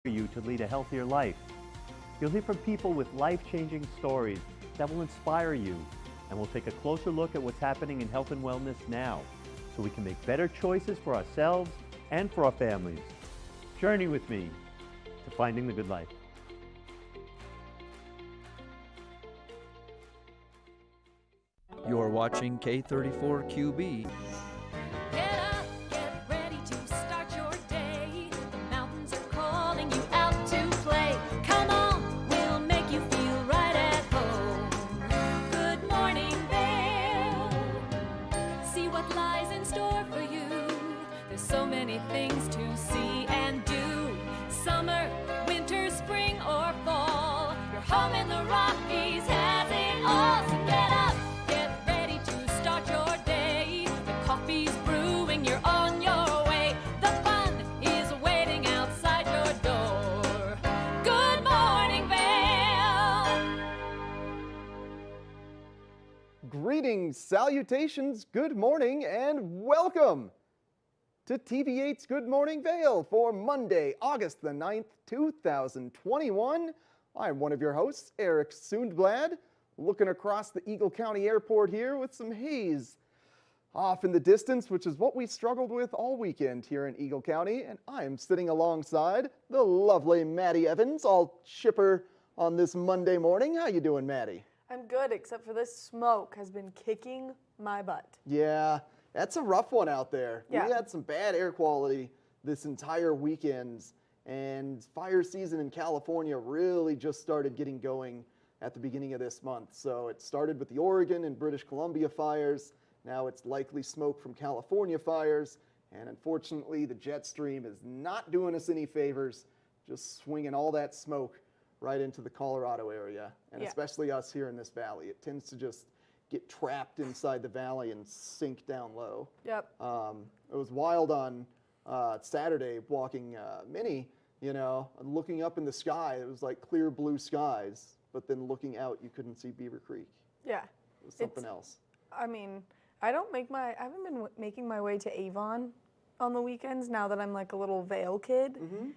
you to lead a healthier life. You'll hear from people with life-changing stories that will inspire you, and we'll take a closer look at what's happening in health and wellness now so we can make better choices for ourselves and for our families. Journey with me to finding the good life. You're watching K34QB. Get up, get ready to start your day. The mountains are calling you out to play. Come on, we'll make you feel right at home. Good morning, Vail. See what lies in store for you. There's so many things to see and do. Summer, winter, spring, or fall. Your home in the Rockies has it all. So get up. Coffee's brewing, you're on your way. The fun is waiting outside your door. Good morning, Vail. Greetings, salutations, good morning, and welcome to TV8's Good Morning Vail for Monday, August the 9th, 2021. I'm one of your hosts, Eric Sundblad, looking across the Eagle County Airport here with some haze off in the distance, which is what we struggled with all weekend here in Eagle County, and I'm sitting alongside the lovely Maddie Evans, all chipper on this Monday morning. How you doing, Maddie? I'm good, except for this smoke has been kicking my butt. Yeah, that's a rough one out there. Yeah. We had some bad air quality this entire weekend, and fire season in California really just started getting going at the beginning of this month. So it started with the Oregon and British Columbia fires. Now it's likely smoke from California fires, and unfortunately the jet stream is not doing us any favors, just swinging all that smoke right into the Colorado area, and especially us here in this valley. It tends to just get trapped inside the valley and sink down low. Yep. It was wild on Saturday walking Minnie, you know, looking up in the sky. It was like clear blue skies, but then looking out you couldn't see Beaver Creek. Yeah. It was something else. I mean, I haven't been making my way to Avon on the weekends now that I'm like a little Vail kid. Mm-hmm.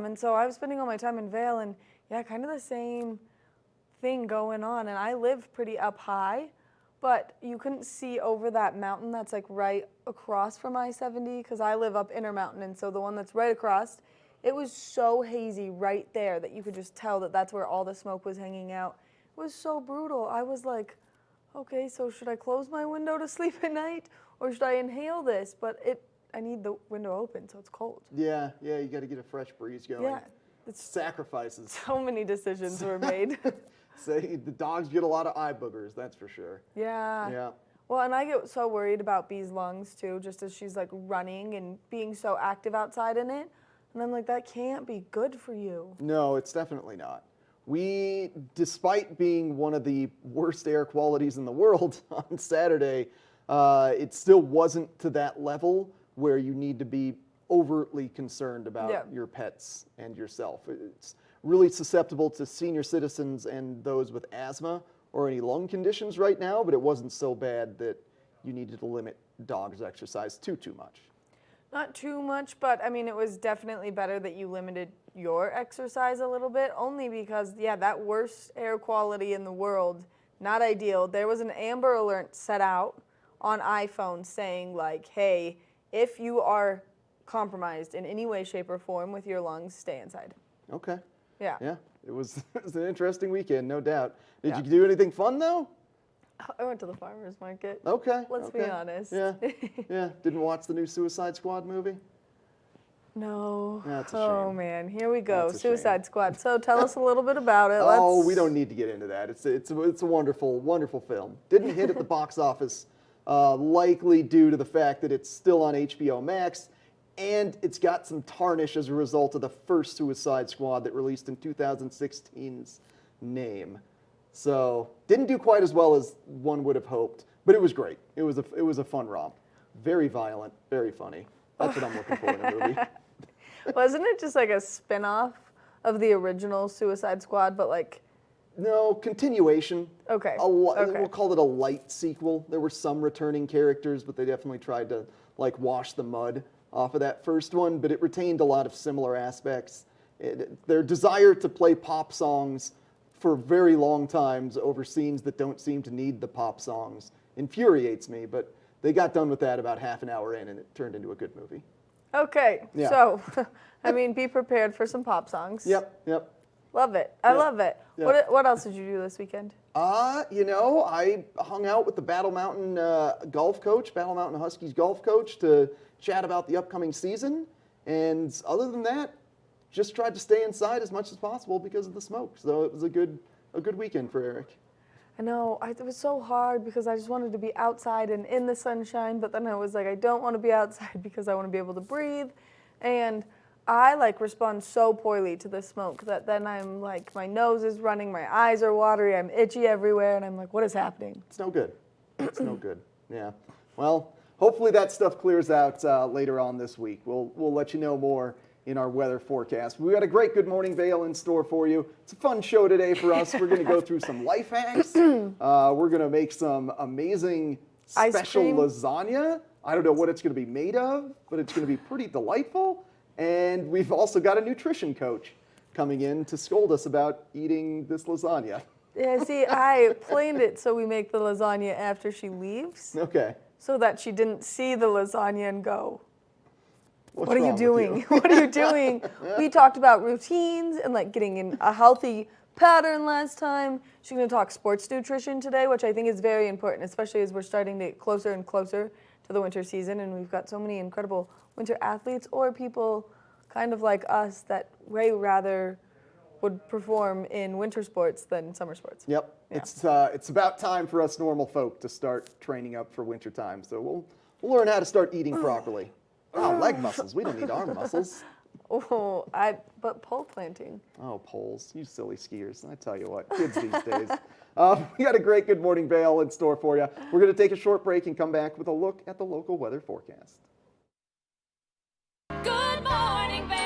And so I was spending all my time in Vail, and yeah, kind of the same thing going on. And I live pretty up high, but you couldn't see over that mountain that's like right across from I-70, because I live up Intermountain, and so the one that's right across, it was so hazy right there that you could just tell that that's where all the smoke was hanging out. It was so brutal. I was like, okay, so should I close my window to sleep at night, or should I inhale this? But I need the window open, so it's cold. Yeah, you got to get a fresh breeze going. Yeah. It's sacrifices. So many decisions were made. Say the dogs get a lot of eye boogers, that's for sure. Yeah. Yeah. Well, and I get so worried about Bee's lungs too, just as she's like running and being so active outside in it. And I'm like, that can't be good for you. No, it's definitely not. We, despite being one of the worst air qualities in the world on Saturday, it still wasn't to that level where you need to be overtly concerned about your pets and yourself. It's really susceptible to senior citizens and those with asthma or any lung conditions right now, but it wasn't so bad that you needed to limit dogs' exercise too much. Not too much, but I mean, it was definitely better that you limited your exercise a little bit, only because, yeah, that worst air quality in the world, not ideal. There was an Amber Alert set out on iPhone saying, like, hey, if you are compromised in any way, shape, or form with your lungs, stay inside. Okay. Yeah. Yeah, it was an interesting weekend, no doubt. Did you do anything fun, though? I went to the farmer's market. Okay. Let's be honest. Yeah. Yeah. Didn't watch the new Suicide Squad movie? No. That's a Oh, shame. man. Here we go. That's a Suicide shame. Squad. So tell us a little bit about it. Oh, we don't need to get into that. It's a wonderful, wonderful film. Didn't hit at the box office, likely due to the fact that it's still on HBO Max, and it's got some tarnish as a result of the first Suicide Squad that released in 2016's name. So didn't do quite as well as one would have hoped, but it was great. It was a fun romp. Very violent, very funny. That's what I'm looking for in a movie. Wasn't it just like a spin-off of the original Suicide Squad, but like... No, continuation. Okay. We'll call it a light sequel. There were some returning characters, but they definitely tried to like wash the mud off of that first one, but it retained a lot of similar aspects their desire to play pop songs for very long times over scenes that don't seem to need the pop songs infuriates me, but they got done with that about half an hour in and it turned into a good movie. Okay, Yeah. so, I mean, be prepared for some pop songs. Yep. Love it. I Yep. love it. Yep. What else did you do this weekend? I hung out with the Battle Mountain golf coach, Battle Mountain Huskies golf coach, to chat about the upcoming season. And other than that, just tried to stay inside as much as possible because of the smoke. So it was a good weekend for Eric. I know, it was so hard because I just wanted to be outside and in the sunshine, but then I was like, I don't want to be outside because I want to be able to breathe. And I respond so poorly to the smoke that then I'm like, my nose is running, my eyes are watery, I'm itchy everywhere, and I'm like, what is happening? It's no good. It's no good. Yeah. Well, hopefully that stuff clears out later on this week. We'll let you know more in our weather forecast. We got a great Good Morning Vail in store for you. It's a fun show today for us. We're going to go through some life hacks. We're going to make some amazing special lasagna. I don't know what it's going to be made of, but it's going to be pretty delightful. And we've also got a nutrition coach coming in to scold us about eating this lasagna. Yeah, see, I planned it so we make the lasagna after she leaves, Okay. so that she didn't see the lasagna and go, What's what are wrong you with doing? What are you doing? We talked about routines and getting in a healthy pattern last time. She's going to talk sports nutrition today, which I think is very important, especially as we're starting to get closer and closer to the winter season, and we've got so many incredible winter athletes or people kind of like us that way rather would perform in winter sports than summer sports. Yep. Yeah. It's about time for us normal folk to start training up for winter time. So we'll learn how to start eating properly. Wow, leg muscles. We don't need arm muscles. Oh, but pole planting. Oh, poles. You silly skiers. I tell you what, kids these days. We got a great Good Morning Vail in store for you. We're going to take a short break and come back with a look at the local weather forecast. Good morning, Vail.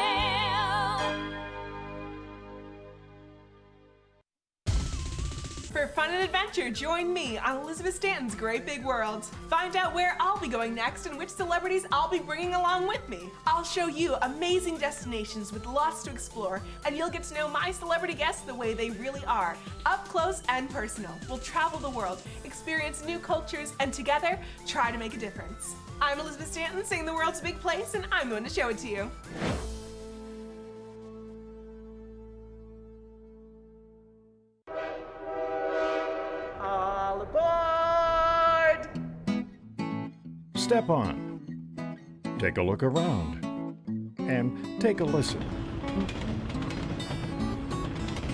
For fun and adventure, join me on Elizabeth Stanton's Great Big World. Find out where I'll be going next and which celebrities I'll be bringing along with me. I'll show you amazing destinations with lots to explore, and you'll get to know my celebrity guests the way they really are, up close and personal. We'll travel the world, experience new cultures, and together, try to make a difference. I'm Elizabeth Stanton, saying the world's a big place, and I'm going to show it to you. All aboard! Step on, take a look around, and take a listen.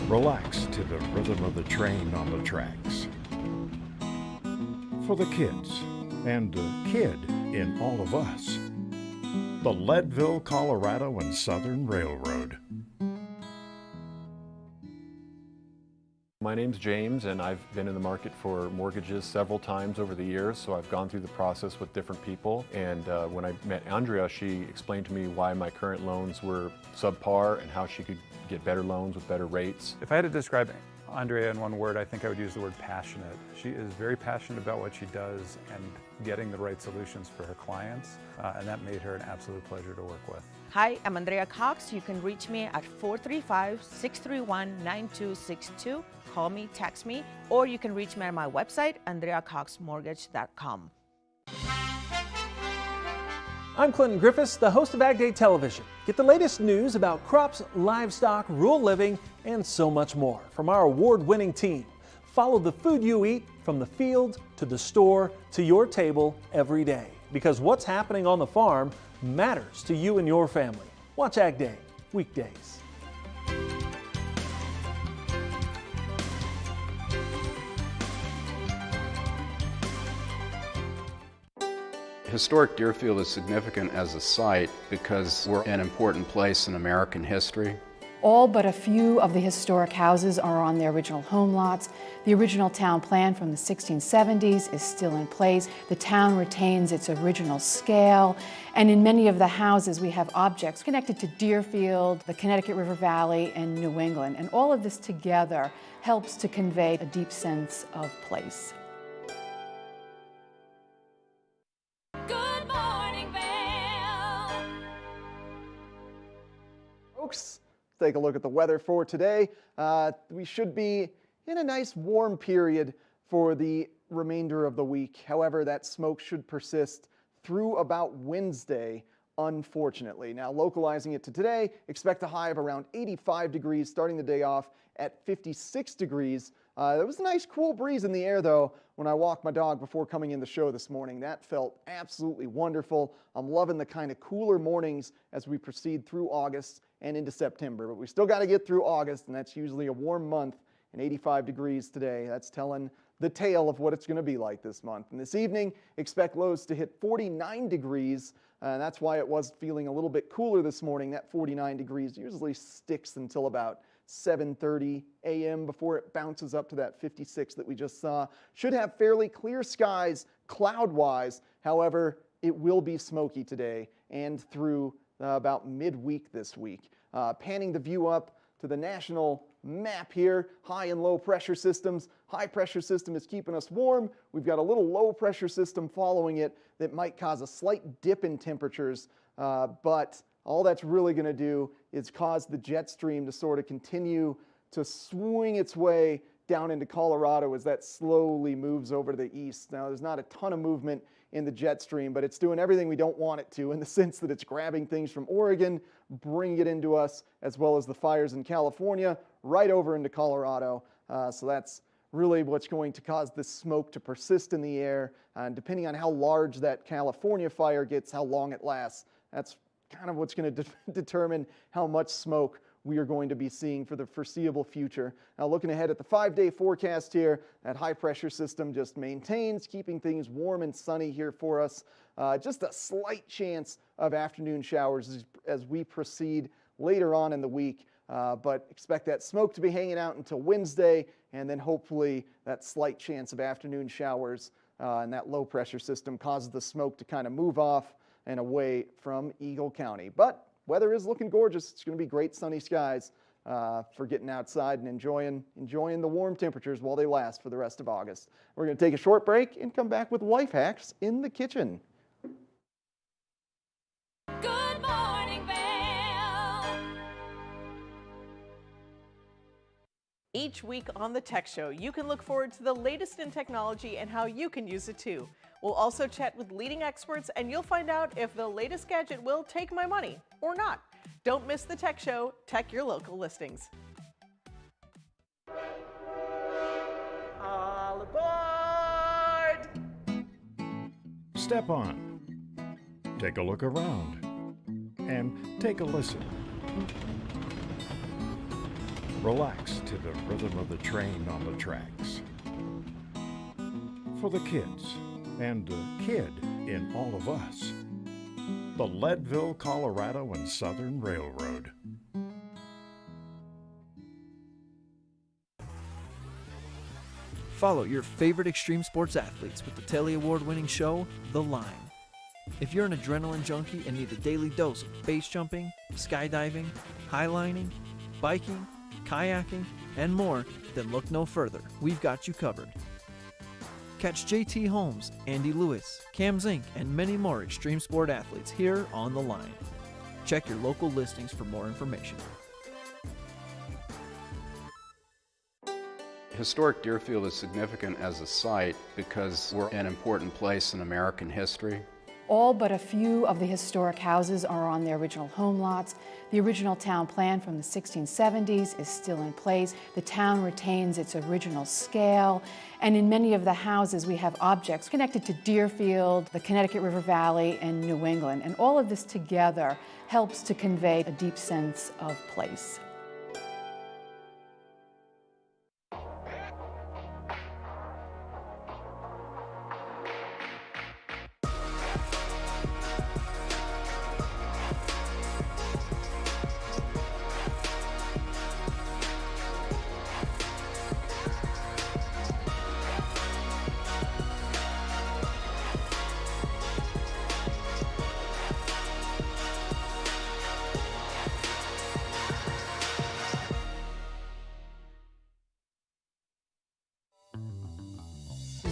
Relax to the rhythm of the train on the tracks. For the kids, and the kid in all of us, the Leadville, Colorado and Southern Railroad. My name's James, and I've been in the market for mortgages several times over the years, so I've gone through the process with different people. And when I met Andrea, she explained to me why my current loans were subpar and how she could get better loans with better rates. If I had to describe Andrea in one word, I think I would use the word passionate. She is very passionate about what she does and getting the right solutions for her clients, and that made her an absolute pleasure to work with. Hi, I'm Andrea Cox. You can reach me at 435-631-9262. Call me, text me, or you can reach me on my website, andreacoxmortgage.com. I'm Clinton Griffiths, the host of Ag Day Television. Get the latest news about crops, livestock, rural living, and so much more from our award-winning team. Follow the food you eat from the field to the store to your table every day, because what's happening on the farm matters to you and your family. Watch Ag Day, weekdays. Historic Deerfield is significant as a site because we're an important place in American history. All but a few of the historic houses are on their original home lots. The original town plan from the 1670s is still in place. The town retains its original scale, and in many of the houses we have objects connected to Deerfield, the Connecticut River Valley, and New England. And all of this together helps to convey a deep sense of place. Good morning, Vail. Folks, Take a look at the weather for today. We should be in a nice warm period for the remainder of the week. However, that smoke should persist through about Wednesday, unfortunately. Now, localizing it to today, expect a high of around 85 degrees, starting the day off at 56 degrees. There was a nice cool breeze in the air, though, when I walked my dog before coming in the show this morning. That felt absolutely wonderful. I'm loving the kind of cooler mornings as we proceed through August and into September. But we still got to get through August, and that's usually a warm month, and 85 degrees today. That's telling the tale of what it's going to be like this month. And this evening, expect lows to hit 49 degrees. That's why it was feeling a little bit cooler this morning. That 49 degrees usually sticks until about 7:30 a.m. before it bounces up to that 56 that we just saw. Should have fairly clear skies cloud-wise. However, it will be smoky today and through about midweek this week. Panning the view up to the national map here, high and low pressure systems. High pressure system is keeping us warm. We've got a little low pressure system following it that might cause a slight dip in temperatures, but all that's really going to do is cause the jet stream to sort of continue to swing its way down into Colorado as that slowly moves over to the east. Now, there's not a ton of movement in the jet stream, but it's doing everything we don't want it to, in the sense that it's grabbing things from Oregon, bringing it into us, as well as the fires in California, right over into Colorado. So that's really what's going to cause this smoke to persist in the air. And depending on how large that California fire gets, how long it lasts, that's kind of what's going to determine how much smoke we are going to be seeing for the foreseeable future. Now, looking ahead at the 5-day forecast here, that high pressure system just maintains, keeping things warm and sunny here for us. Just a slight chance of afternoon showers as we proceed later on in the week, but expect that smoke to be hanging out until Wednesday, and then hopefully that slight chance of afternoon showers and that low pressure system causes the smoke to kind of move off and away from Eagle County. But weather is looking gorgeous. It's going to be great sunny skies for getting outside and enjoying the warm temperatures while they last for the rest of August. We're going to take a short break and come back with life hacks in the kitchen. Good morning, Vail. Each week on the Tech Show, you can look forward to the latest in technology and how you can use it too. We'll also chat with leading experts, and you'll find out if the latest gadget will take my money or not. Don't miss the Tech Show. Tech your local listings. All aboard! Step on. Take a look around. And take a listen. Relax to the rhythm of the train on the tracks. For the kids, and a kid in all of us. The Leadville, Colorado and Southern Railroad. Follow your favorite extreme sports athletes with the Telly Award-winning show, The Line. If you're an adrenaline junkie and need a daily dose of base jumping, skydiving, highlining, biking, kayaking, and more, then look no further. We've got you covered. Catch JT Holmes, Andy Lewis, Cam Zink, and many more extreme sport athletes here on The Line. Check your local listings for more information. Historic Deerfield is significant as a site because we're an important place in American history. All but a few of the historic houses are on their original home lots. The original town plan from the 1670s is still in place. The town retains its original scale, and in many of the houses we have objects connected to Deerfield, the Connecticut River Valley, and New England. And all of this together helps to convey a deep sense of place.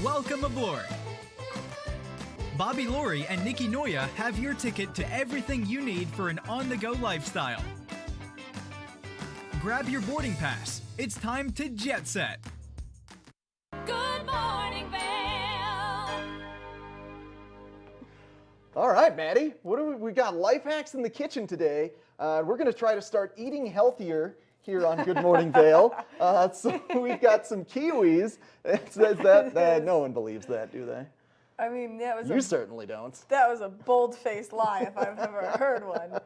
Welcome aboard! Bobby Laurie and Nikki Noya have your ticket to everything you need for an on-the-go lifestyle. grab your boarding pass. It's time to jet set. Good morning, Vail. All right, Maddie, what do we got? Life hacks in the kitchen today. We're going to try to start eating healthier here on Good Morning Vail. So we've got some kiwis. It says that no one believes that, do they? I mean, yeah, it was You certainly don't. that was a bold-faced lie if I've ever heard one.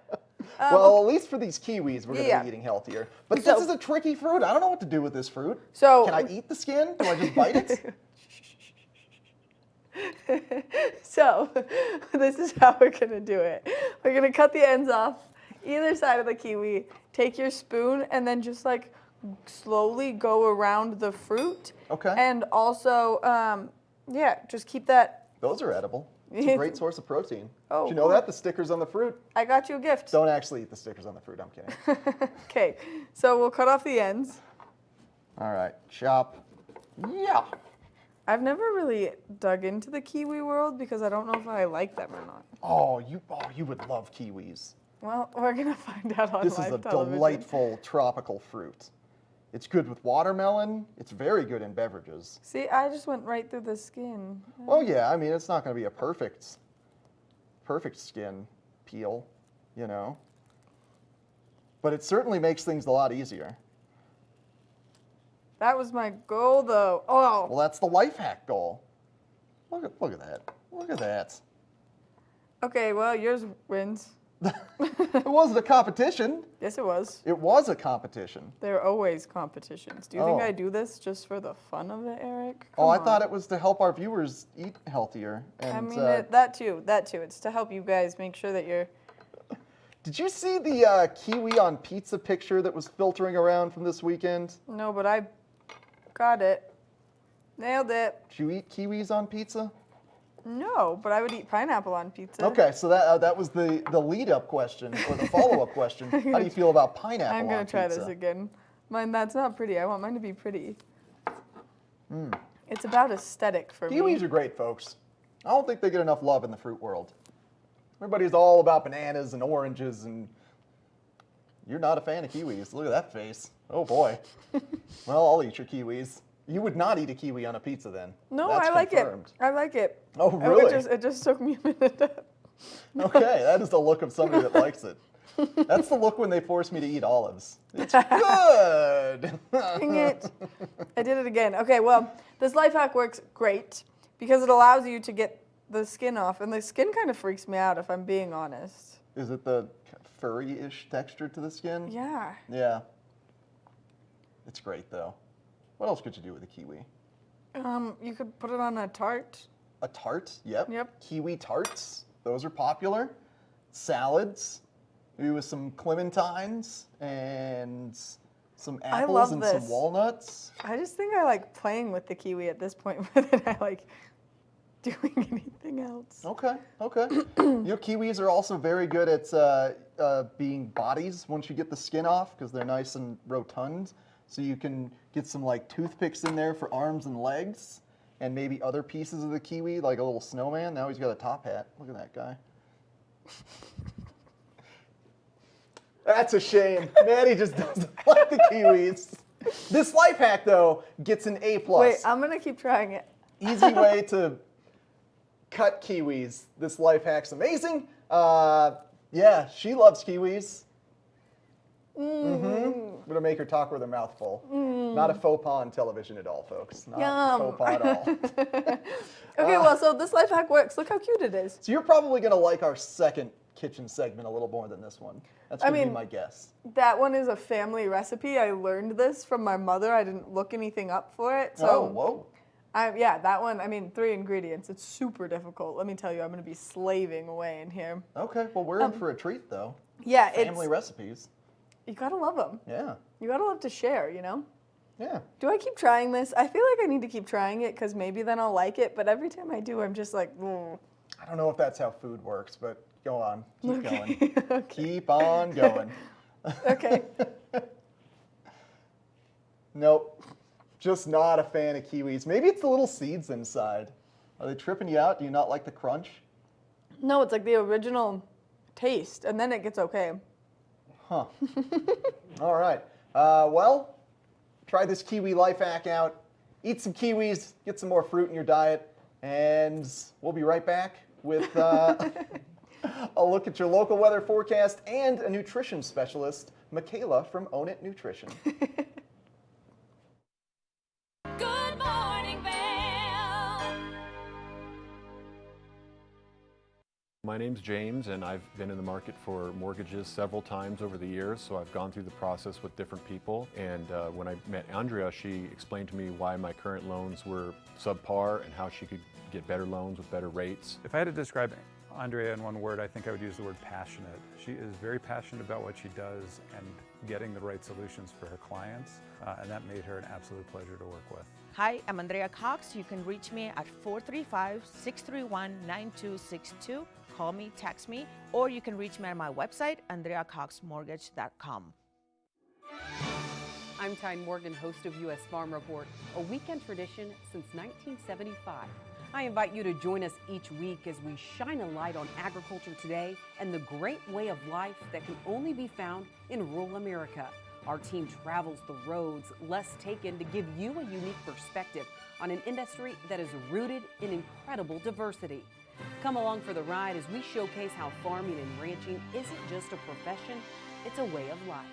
Well, at least for these kiwis, we're going to yeah. be eating healthier. But So- this is a tricky fruit. I don't know what to do with this fruit. So- Can I eat the skin? Do I just bite it? So, this is how we're gonna do it. We're gonna cut the ends off either side of the kiwi, take your spoon, and then just like slowly go around the fruit. Okay. And also, yeah, just keep that. Those are edible. It's a great source of protein. Oh, Did you know cool. that? The stickers on the fruit? I got you a gift. Don't actually eat the stickers on the fruit. I'm kidding. Okay, so we'll cut off the ends. All right. Chop. Yeah. I've never really dug into the kiwi world because I don't know if I like them or not. Oh, you would love kiwis. Well, we're gonna find out on This is live a television. delightful tropical fruit. It's good with watermelon. It's very good in beverages. See, I just went right through the skin. Well, yeah, I mean, it's not going to be a perfect skin peel, you know. But it certainly makes things a lot easier. That was my goal, though. Oh. Well, that's the life hack goal. Look at that. Look at that. Okay, well, yours wins. It wasn't a competition. Yes, it was. It was a competition. There are always competitions. Do you think Oh. I do this just for the fun of it, Eric? Oh, I Come thought on. it was to help our viewers eat healthier. And, I mean, that too. It's to help you guys make sure that you're... Did you see the kiwi on pizza picture that was filtering around from this weekend? No, but I got it. Nailed it. Did you eat kiwis on pizza? No, but I would eat pineapple on pizza. Okay, so that was the lead-up question, or the follow-up question. How do you feel about pineapple I'm on going to try pizza? this again. That's not pretty. I want mine to be pretty. Mm. It's about aesthetic for me. Kiwis are great, folks. I don't think they get enough love in the fruit world. Everybody's all about bananas and oranges, and you're not a fan of kiwis. Look at that face. Oh, boy. Well, I'll eat your kiwis. You would not eat a kiwi on a pizza, then. No, That's I like confirmed. it. I like it. Oh, really? It just took me a minute. Okay, that is the look of somebody that likes it. That's the look when they force me to eat olives. It's good. Dang it. I did it again. Okay, well, this life hack works great because it allows you to get the skin off, and the skin kind of freaks me out if I'm being honest. Is it the furry-ish texture to the skin? Yeah. Yeah. It's great, though. What else could you do with a kiwi? You could put it on a tart. A tart? Yep. Yep. Kiwi tarts. Those are popular. Salads. Maybe with some clementines and some I apples love and this. some walnuts. I just think I like playing with the kiwi at this point more than I like doing anything else. Okay, okay. You know, kiwis are also very good at being bodies once you get the skin off because they're nice and rotund. So you can get some like toothpicks in there for arms and legs and maybe other pieces of the kiwi, like a little snowman. Now he's got a top hat. Look at that guy. That's a shame. Maddie just doesn't like the kiwis. This life hack, though, gets an A+. Wait, I'm going to keep trying it. Easy way to cut kiwis. This life hack's amazing. Yeah, she loves kiwis. I'm gonna make her talk with her mouth full. Not a faux pas on television at all, folks. Not Yum. a faux pas at all. Okay, well, so this life hack works. Look how cute it is. So you're probably gonna like our second kitchen segment a little more than this one. That's gonna be my guess. That one is a family recipe. I learned this from my mother. I didn't look anything up for it. So Oh, whoa. Yeah, that one, 3 ingredients. It's super difficult. Let me tell you, I'm going to be slaving away in here. Okay, well, we're in for a treat, though. Yeah, Family recipes. You got to love them. Yeah. You got to love to share, you know? Yeah. Do I keep trying this? I feel like I need to keep trying it because maybe then I'll like it, but every time I do, I'm just like, I don't know if that's how food works, but go on. Keep Okay. going. Keep on going. Okay. Nope. Just not a fan of kiwis. Maybe it's the little seeds inside. Are they tripping you out? Do you not like the crunch? No, it's like the original taste, and then it gets okay. Huh. All right. Well, try this Kiwi life hack out. Eat some kiwis, get some more fruit in your diet, and we'll be right back with a look at your local weather forecast and a nutrition specialist, Michaela from Own It Nutrition. Good morning, Vail. My name's James, and I've been in the market for mortgages several times over the years, so I've gone through the process with different people. And when I met Andrea, she explained to me why my current loans were subpar and how she could get better loans with better rates. If I had to describe Andrea in one word, I think I would use the word passionate. She is very passionate about what she does and getting the right solutions for her clients, and that made her an absolute pleasure to work with. Hi, I'm Andrea Cox. You can reach me at 435-631-9262. Call me, text me, or you can reach me at my website, andreacoxmortgage.com. I'm Tyne Morgan, host of U.S. Farm Report, a weekend tradition since 1975. I invite you to join us each week as we shine a light on agriculture today and the great way of life that can only be found in rural America. Our team travels the roads less taken to give you a unique perspective on an industry that is rooted in incredible diversity. Come along for the ride as we showcase how farming and ranching isn't just a profession, it's a way of life.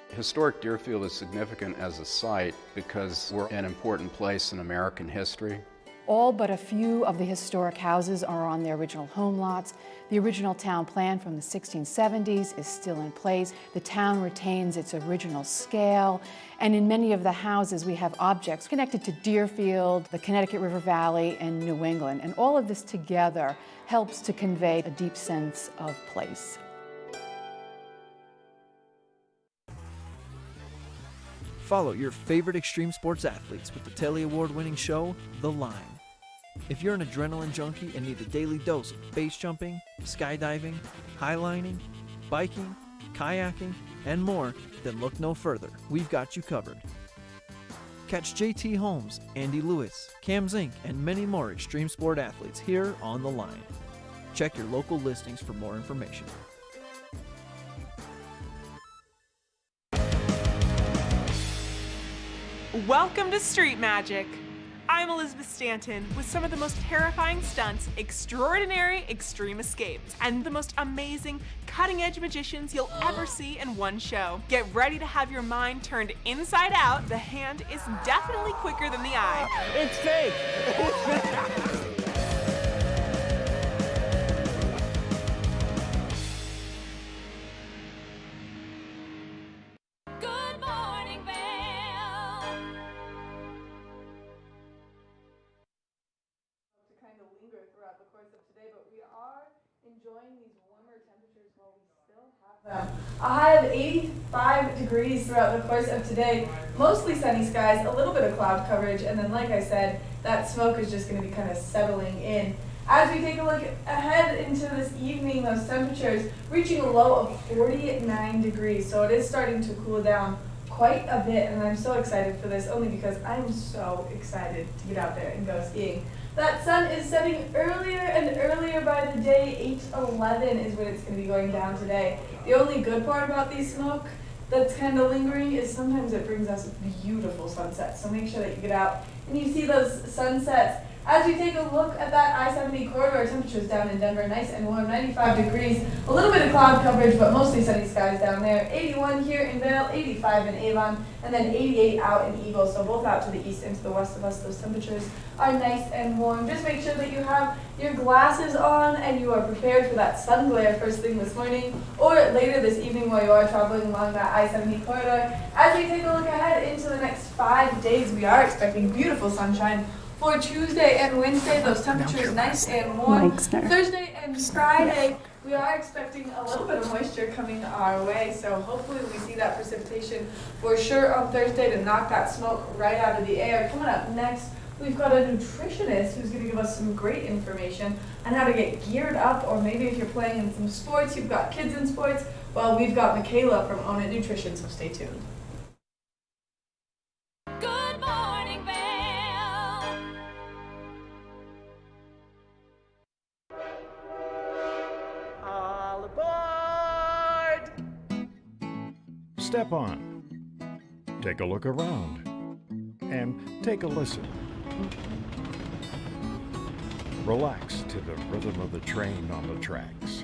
Historic Deerfield is significant as a site because we're an important place in American history. All but a few of the historic houses are on their original home lots. The original town plan from the 1670s is still in place. The town retains its original scale, and in many of the houses we have objects connected to Deerfield, the Connecticut River Valley, and New England. And all of this together helps to convey a deep sense of place. Follow your favorite extreme sports athletes with the Telly Award-winning show, The Line. If you're an adrenaline junkie and need a daily dose of base jumping, skydiving, highlining, biking, kayaking, and more, then look no further. We've got you covered. Catch JT Holmes, Andy Lewis, Cam Zink, and many more extreme sport athletes here on The Line. Check your local listings for more information. Welcome to Street Magic. I'm Elizabeth Stanton with some of the most terrifying stunts, extraordinary extreme escapes, and the most amazing cutting-edge magicians you'll ever see in one show. Get ready to have your mind turned inside out. The hand is definitely quicker than the eye. It's fake. Good morning, Vail. To kind of linger throughout the course of today, but we are enjoying these warmer temperatures while we still have them. A high of 85 degrees throughout the course of today. Mostly sunny skies, a little bit of cloud coverage, and then like I said, that smoke is just going to be kind of settling in. As we take a look ahead into this evening, those temperatures reaching a low of 49 degrees, so it is starting to cool down quite a bit, and I'm so excited for this only because I'm so excited to get out there and go skiing. That sun is setting earlier and earlier by the day. 8:11 is when it's going to be going down today. The only good part about these smoke that's kind of lingering is sometimes it brings us beautiful sunsets, so make sure that you get out and you see those sunsets. As we take a look at that I-70 corridor, temperatures down in Denver, nice and warm, 95 degrees, a little bit of cloud coverage, but mostly sunny skies down there. 81 here in Vail, 85 in Avon, and then 88 out in Eagle, so both out to the east and to the west of us. Those temperatures are nice and warm. Just make sure that you have your glasses on and you are prepared for that sun glare first thing this morning or later this evening while you are traveling along that I-70 corridor. As we take a look ahead into the next 5 days, we are expecting beautiful sunshine. For Tuesday and Wednesday, those temperatures nice and warm. Thursday and Friday, we are expecting a little bit of moisture coming our way, so hopefully we see that precipitation for sure on Thursday to knock that smoke right out of the air. Coming up next, we've got a nutritionist who's going to give us some great information on how to get geared up, or maybe if you're playing in some sports, you've got kids in sports, well, we've got Michaela from Own It Nutrition, so stay tuned. Good morning, Vail. All aboard! step on, take a look around, and take a listen. Relax to the rhythm of the train on the tracks.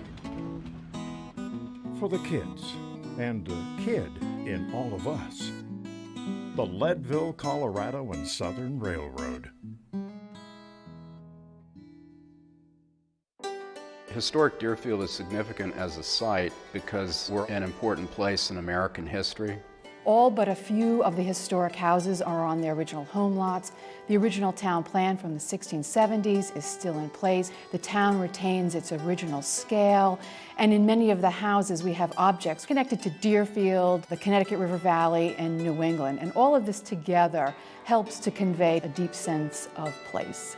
For the kids and the kid in all of us, the Leadville, Colorado and Southern Railroad. Historic Deerfield is significant as a site because we're an important place in American history. All but a few of the historic houses are on their original home lots. The original town plan from the 1670s is still in place. The town retains its original scale, and in many of the houses we have objects connected to Deerfield, the Connecticut River Valley, and New England. And all of this together helps to convey a deep sense of place.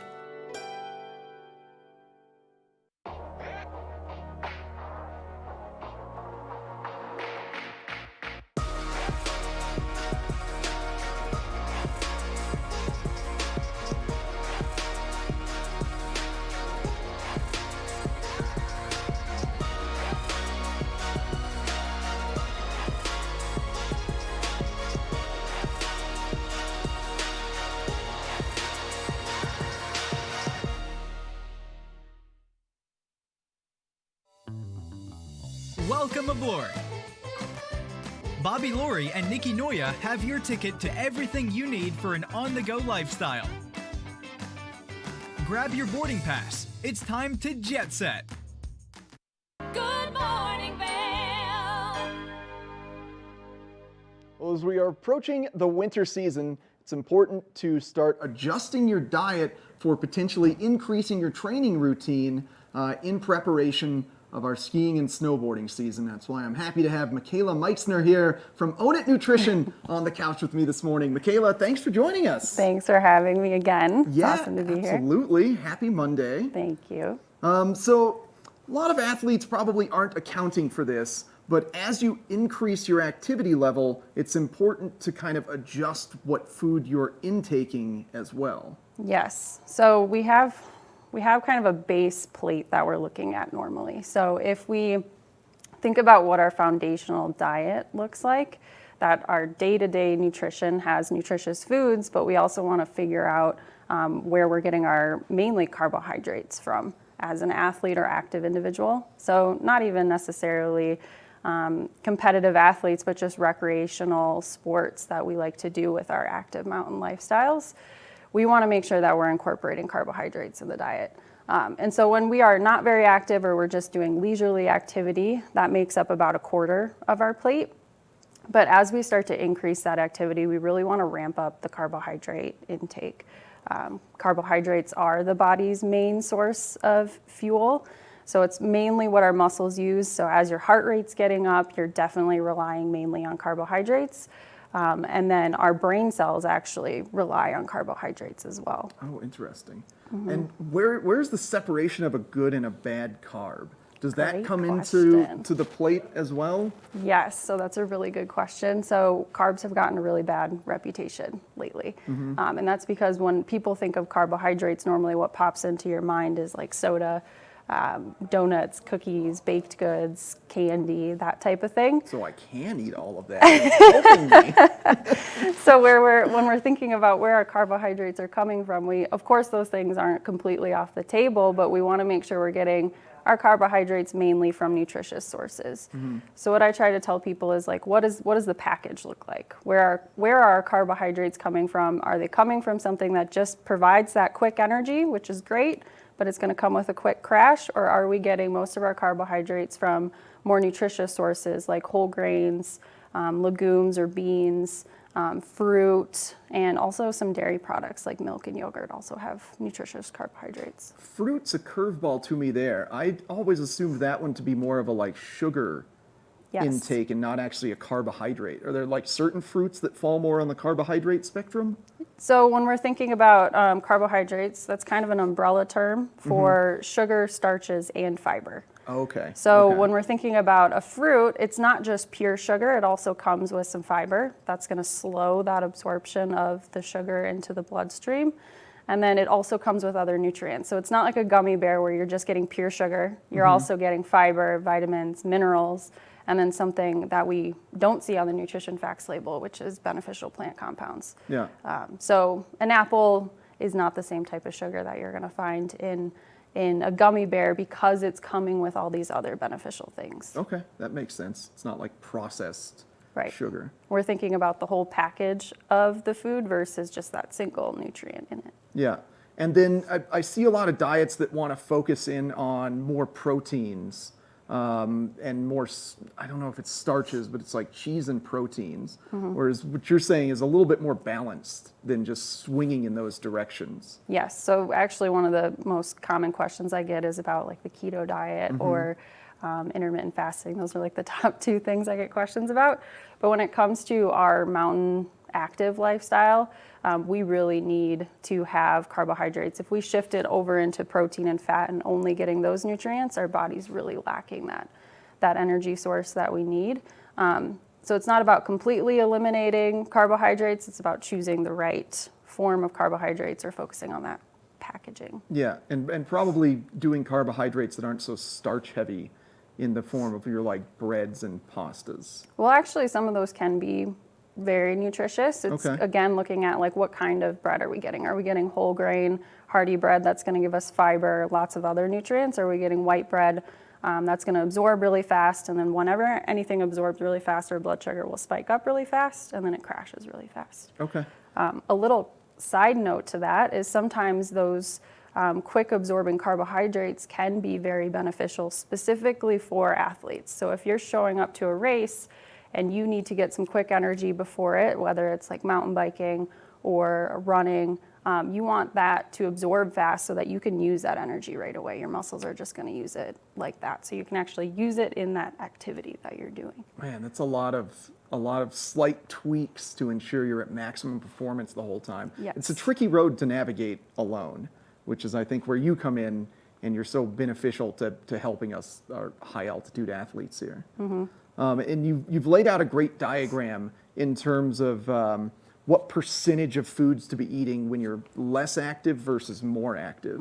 Welcome aboard! Bobby Laurie and Nikki Noya have your ticket to everything you need for an on-the-go lifestyle. Grab your boarding pass. It's time to jet set. Good morning, Vail. Well, as we are approaching the winter season, it's important to start adjusting your diet for potentially increasing your training routine in preparation of our skiing and snowboarding season. That's why I'm happy to have Michaela Meixner here from Own It Nutrition on the couch with me this morning. Michaela, thanks for joining us. Thanks for having me again. Yeah, it's awesome to be here. Absolutely. Happy Monday. Thank you. So a lot of athletes probably aren't accounting for this, but as you increase your activity level, it's important to kind of adjust what food you're intaking as well. Yes. So we have kind of a base plate that we're looking at normally. So if we think about what our foundational diet looks like, that our day-to-day nutrition has nutritious foods, but we also want to figure out where we're getting our mainly carbohydrates from as an athlete or active individual. So not even necessarily competitive athletes, but just recreational sports that we like to do with our active mountain lifestyles. We want to make sure that we're incorporating carbohydrates in the diet. And so when we are not very active or we're just doing leisurely activity, that makes up about a quarter of our plate. But as we start to increase that activity, we really want to ramp up the carbohydrate intake. Carbohydrates are the body's main source of fuel. So it's mainly what our muscles use. So as your heart rate's getting up, you're definitely relying mainly on carbohydrates. And then our brain cells actually rely on carbohydrates as well. Oh, interesting. Mm-hmm. And where's the separation of a good and a bad carb? Does that Great come question. into the plate as well? Yes, so that's a really good question. So carbs have gotten a really bad reputation lately. Mm-hmm. And that's because when people think of carbohydrates, normally what pops into your mind is like soda, donuts, cookies, baked goods, candy, that type of thing. So I can eat all of that. It's helping me. So when we're thinking about where our carbohydrates are coming from, of course those things aren't completely off the table, but we want to make sure we're getting our carbohydrates mainly from nutritious sources. Mm-hmm. So what I try to tell people is like, what does the package look like? Where are our carbohydrates coming from? Are they coming from something that just provides that quick energy, which is great, but it's going to come with a quick crash? Or are we getting most of our carbohydrates from more nutritious sources like whole grains, legumes or beans, fruit, and also some dairy products like milk and yogurt also have nutritious carbohydrates. Fruit's a curveball to me there. I always assumed that one to be more of a like sugar intake and not actually a carbohydrate. Are there like certain fruits that fall more on the carbohydrate spectrum? So when we're thinking about carbohydrates, that's kind of an umbrella term for sugar, starches, and fiber. Okay. So when we're thinking about a fruit, it's not just pure sugar, it also comes with some fiber. That's going to slow that absorption of the sugar into the bloodstream. And then it also comes with other nutrients. So it's not like a gummy bear where you're just getting pure sugar. You're also getting fiber, vitamins, minerals, and then something that we don't see on the nutrition facts label, which is beneficial plant compounds. Yeah. So an apple is not the same type of sugar that you're going to find in a gummy bear because it's coming with all these other beneficial things. Okay, that makes sense. It's not like processed sugar. We're thinking about the whole package of the food versus just that single nutrient in it. Yeah. And then I see a lot of diets that want to focus in on more proteins and more, I don't know if it's starches, but it's like cheese and proteins. Whereas what you're saying is a little bit more balanced than just swinging in those directions. Yes. So actually one of the most common questions I get is about like the keto diet or intermittent fasting. Those are like the top two things I get questions about. But when it comes to our mountain active lifestyle, we really need to have carbohydrates. If we shift it over into protein and fat and only getting those nutrients, our body's really lacking that energy source that we need. So it's not about completely eliminating carbohydrates, it's about choosing the right form of carbohydrates or focusing on that packaging. Yeah, and probably doing carbohydrates that aren't so starch heavy in the form of your like breads and pastas. Well, actually some of those can be very nutritious. It's again looking at like what kind of bread are we getting? Are we getting whole grain, hearty bread that's going to give us fiber, lots of other nutrients? Or are we getting white bread that's going to absorb really fast? And then whenever anything absorbs really fast, our blood sugar will spike up really fast and then it crashes really fast. Okay. A little side note to that is sometimes those quick absorbing carbohydrates can be very beneficial specifically for athletes. So if you're showing up to a race and you need to get some quick energy before it, whether it's like mountain biking or running, you want that to absorb fast so that you can use that energy right away. Your muscles are just going to use it like that. So you can actually use it in that activity that you're doing. Man, that's a lot of slight tweaks to ensure you're at maximum performance the whole time. Yes. It's a tricky road to navigate alone, which is I think where you come in and you're so beneficial to helping us, our high altitude athletes here. And you've laid out a great diagram in terms of what percentage of foods to be eating when you're less active versus more active.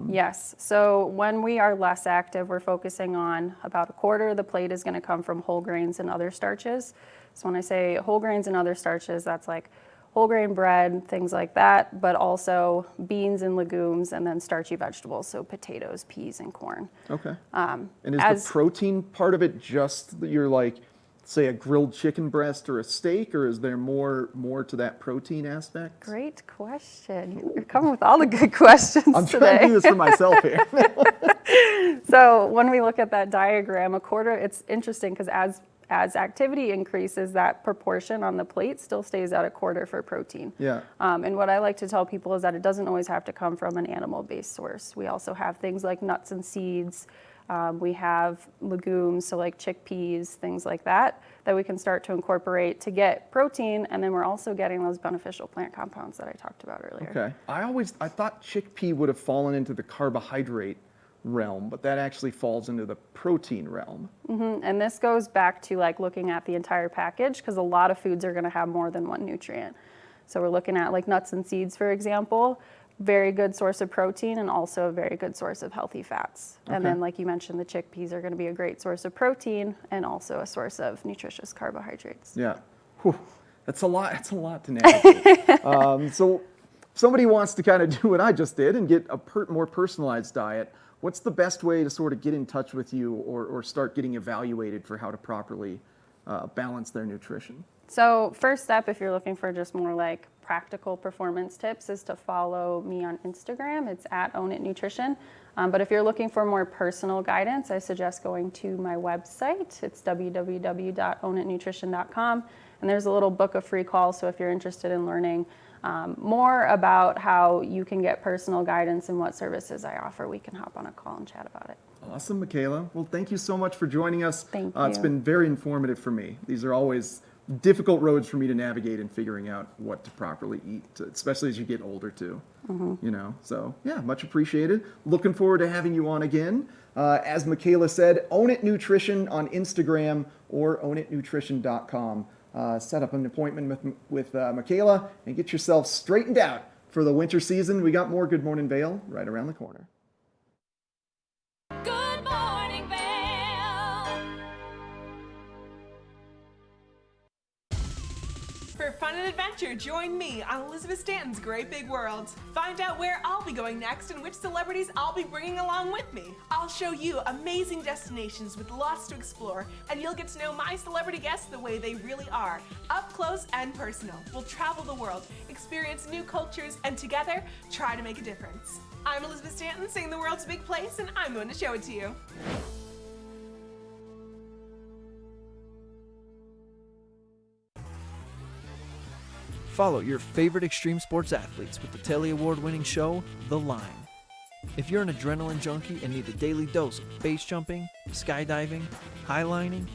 Yes, so when we are less active, we're focusing on about a quarter of the plate is going to come from whole grains and other starches. So when I say whole grains and other starches, that's like whole grain bread, things like that, but also beans and legumes, and then starchy vegetables, so potatoes, peas, and corn. Okay. And is the protein part of it just you're like, say, a grilled chicken breast or a steak, or is there more to that protein aspect? Great question. You're coming with all the good questions I'm today. trying to do this for myself here. So when we look at that diagram, a quarter, it's interesting because as activity increases, that proportion on the plate still stays at a quarter for protein. Yeah. And what I like to tell people is that it doesn't always have to come from an animal-based source. We also have things like nuts and seeds. We have legumes, so like chickpeas, things like that we can start to incorporate to get protein, and then we're also getting those beneficial plant compounds that I talked about earlier. Okay. I thought chickpea would have fallen into the carbohydrate realm, but that actually falls into the protein realm. And this goes back to like looking at the entire package, because a lot of foods are going to have more than one nutrient. So we're looking at like nuts and seeds, for example, very good source of protein and also a very good source of healthy fats. And then like you mentioned, the chickpeas are going to be a great source of protein and also a source of nutritious carbohydrates. Yeah. Whew. That's a lot to navigate. So somebody wants to kind of do what I just did and get a more personalized diet. What's the best way to sort of get in touch with you or start getting evaluated for how to properly balance their nutrition? So first step, if you're looking for just more like practical performance tips, is to follow me on Instagram. It's at Own It Nutrition. But if you're looking for more personal guidance, I suggest going to my website. It's www.ownitnutrition.com. And there's a little book of free calls. So if you're interested in learning more about how you can get personal guidance and what services I offer, we can hop on a call and chat about it. Awesome, Michaela. Well, thank you so much for joining us. Thank you. It's been very informative for me. These are always difficult roads for me to navigate in figuring out what to properly eat, especially as you get older too. You know, so yeah, much appreciated. Looking forward to having you on again. As Michaela said, Own It Nutrition on Instagram or ownitnutrition.com. Set up an appointment with Michaela and get yourself straightened out for the winter season. We got more Good Morning Vail right around the corner. Good morning, Vail. For fun and adventure, join me on Elizabeth Stanton's Great Big World. Find out where I'll be going next and which celebrities I'll be bringing along with me. I'll show you amazing destinations with lots to explore, and you'll get to know my celebrity guests the way they really are, up close and personal. We'll travel the world, experience new cultures, and together, try to make a difference. I'm Elizabeth Stanton, saying the world's a big place, and I'm going to show it to you. Follow your favorite extreme sports athletes with the Telly Award-winning show, The Line. If you're an adrenaline junkie and need a daily dose of base jumping, skydiving, highlining,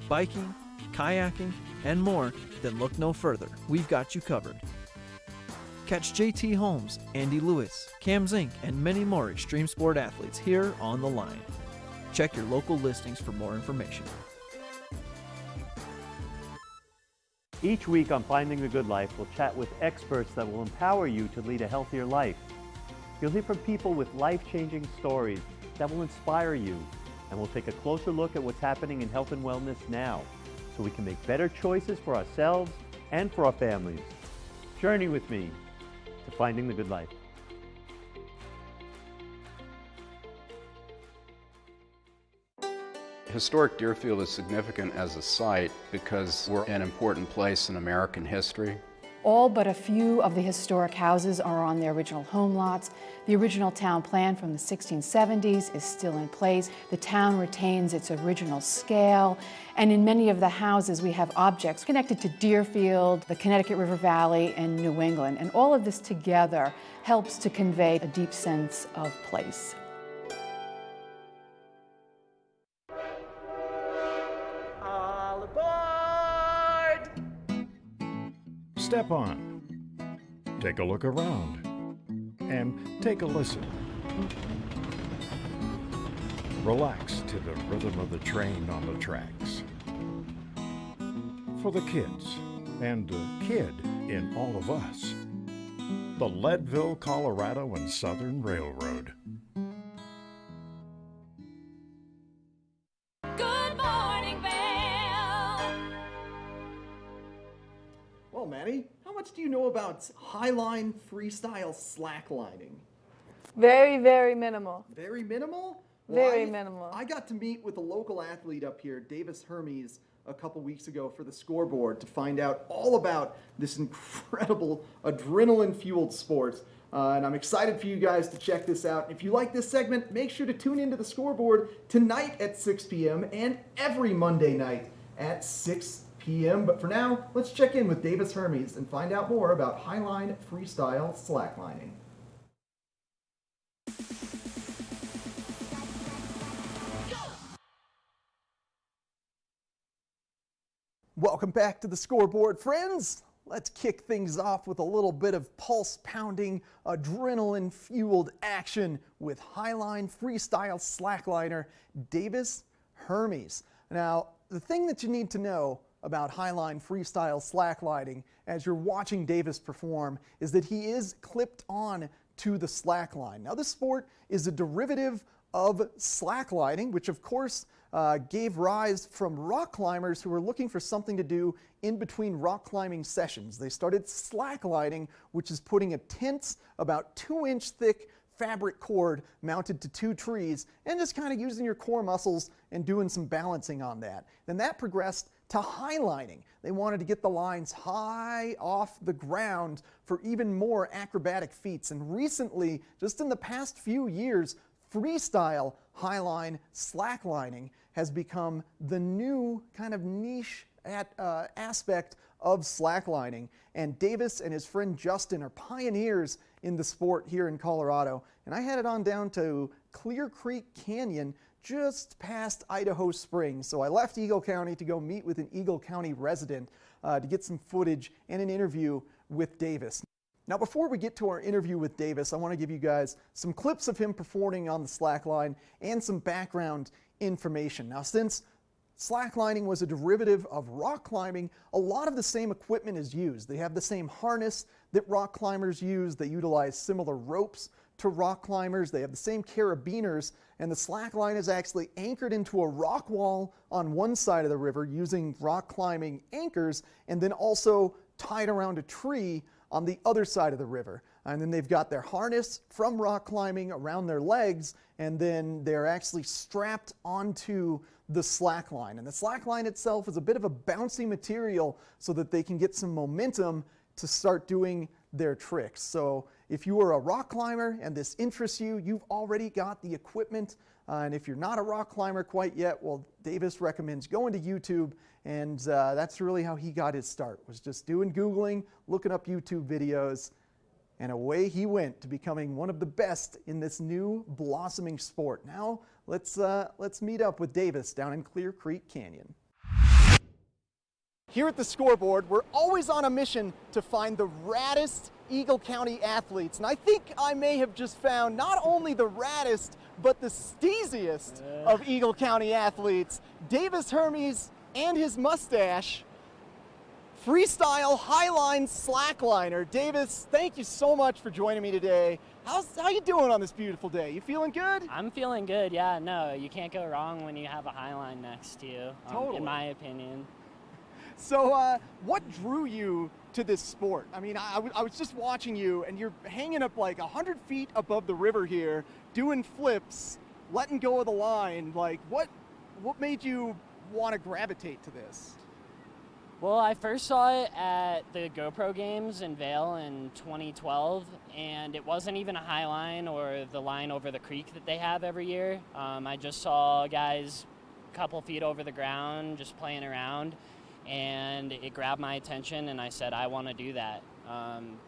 biking, kayaking, and more, then look no further. We've got you covered. Catch JT Holmes, Andy Lewis, Cam Zink, and many more extreme sport athletes here on The Line. Check your local listings for more information. Each week on Finding the Good Life, we'll chat with experts that will empower you to lead a healthier life. You'll hear from people with life-changing stories that will inspire you, and we'll take a closer look at what's happening in health and wellness now, so we can make better choices for ourselves and for our families. Journey with me to Finding the Good Life. Historic Deerfield is significant as a site because we're an important place in American history. All but a few of the historic houses are on their original home lots. The original town plan from the 1670s is still in place. The town retains its original scale, and in many of the houses we have objects connected to Deerfield, the Connecticut River Valley, and New England. And all of this together helps to convey a deep sense of place. All aboard! Step on, take a look around, and take a listen. Relax to the rhythm of the train on the tracks. For the kids, and the kid in all of us, the Leadville, Colorado and Southern Railroad. Good morning, Vail. Well, Maddie, how much do you know about Highline freestyle slacklining? Very, very minimal. Very minimal? Very minimal. I got to meet with a local athlete up here, Davis Hermes, a couple weeks ago for the Scoreboard to find out all about this incredible adrenaline-fueled sport. And I'm excited for you guys to check this out. If you like this segment, make sure to tune into the Scoreboard tonight at 6 p.m. and every Monday night at 6 p.m. But for now, let's check in with Davis Hermes and find out more about Highline freestyle slacklining. Welcome back to the Scoreboard, friends. Let's kick things off with a little bit of pulse-pounding, adrenaline-fueled action with Highline freestyle slackliner Davis Hermes. Now, the thing that you need to know about Highline freestyle slacklining as you're watching Davis perform is that he is clipped on to the slackline. Now, this sport is a derivative of slacklining, which of course gave rise from rock climbers who were looking for something to do in between rock climbing sessions. They started slacklining, which is putting a tense, about 2-inch thick fabric cord mounted to 2 trees and just kind of using your core muscles and doing some balancing on that. Then that progressed to highlining. They wanted to get the lines high off the ground for even more acrobatic feats. And recently, just in the past few years, freestyle highline slacklining has become the new kind of niche aspect of slacklining. And Davis and his friend Justin are pioneers in the sport here in Colorado. And I headed on down to Clear Creek Canyon just past Idaho Springs. So I left Eagle County to go meet with an Eagle County resident to get some footage and an interview with Davis. Now, before we get to our interview with Davis, I want to give you guys some clips of him performing on the slackline and some background information. Now, since slacklining was a derivative of rock climbing, a lot of the same equipment is used. They have the same harness that rock climbers use. They utilize similar ropes to rock climbers. They have the same carabiners, and the slackline is actually anchored into a rock wall on one side of the river using rock climbing anchors, and then also tied around a tree on the other side of the river. And then they've got their harness from rock climbing around their legs, and then they're actually strapped onto the slack line. And the slack line itself is a bit of a bouncy material so that they can get some momentum to start doing their tricks. So if you are a rock climber and this interests you, you've already got the equipment. And if you're not a rock climber quite yet, well, Davis recommends going to YouTube, and that's really how he got his start, was just doing Googling, looking up YouTube videos, and away he went to becoming one of the best in this new blossoming sport. Now let's meet up with Davis down in Clear Creek Canyon. Here at the Scoreboard, we're always on a mission to find the raddest Eagle County athletes. And I think I may have just found not only the raddest, but the steeziest of Eagle County athletes. Davis Hermes and his mustache, freestyle highline slackliner. Davis, thank you so much for joining me today. How you doing on this beautiful day? You feeling good? I'm feeling good, yeah. No, you can't go wrong when you have a highline next to you, Totally. in my opinion. So what drew you to this sport? I mean, I was just watching you, and you're hanging up like 100 feet above the river here, doing flips, letting go of the line. Like, what made you want to gravitate to this? Well, I first saw it at the GoPro games in Vail in 2012, and it wasn't even a high line or the line over the creek that they have every year. I just saw guys a couple feet over the ground just playing around, and it grabbed my attention, and I said, I want to do that.